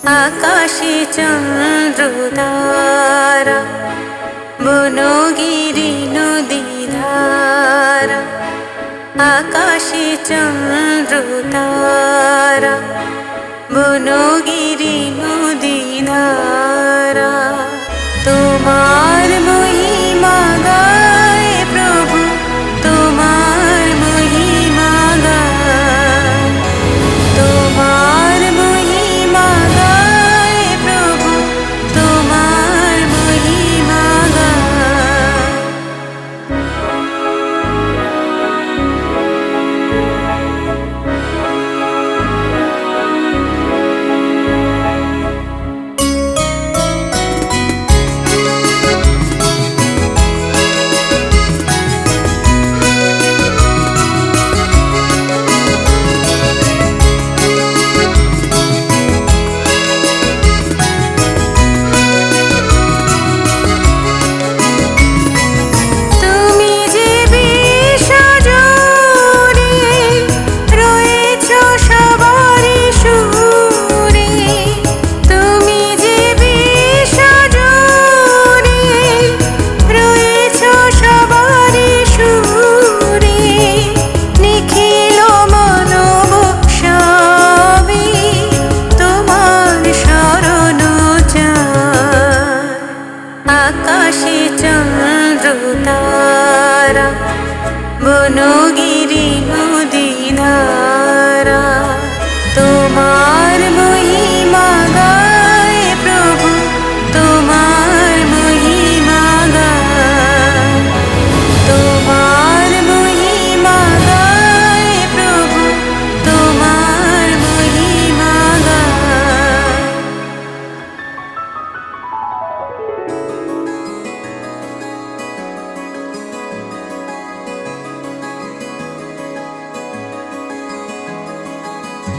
আকাশে চন্দ্রতারা, বনগিরি নদী ধারা। আকাশে চন্দ্রতারা, বনগিরি নদী ধারা। তোমার মহিমা গায় প্রভু, তোমার মহিমা গায়। তোমার মহিমা গায় প্রভু, তোমার মহিমা গায়। আকাশে চন্দ্রতারা, বনগিরি নদী ধারা। তোমার মহিমা গায় প্রভু, তোমার মহিমা গায়। তোমার মহিমা গায় প্রভু, তোমার মহিমা গায়।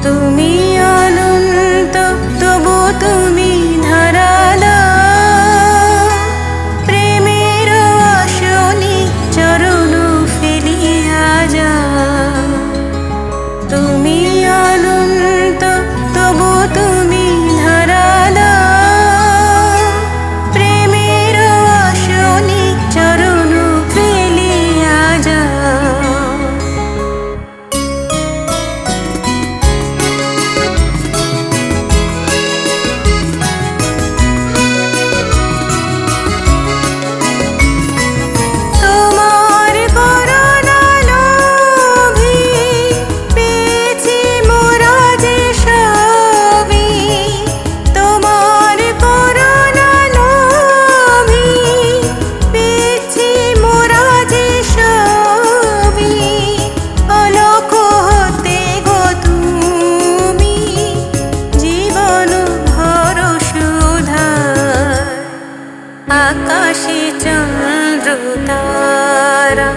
তুমি অনন্ত, তবু তুমি ধারালা। প্রেমের আসনি চরণ ফেলিয়া যা। তুমি অনন্ত, তবু তুমি ধারালা। প্রেমের আসনি চরণ ফেলিয়া যা। আকাশে চন্দ্রতারা,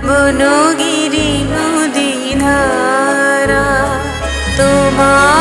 বনগিরি নদী ধারা। তোমার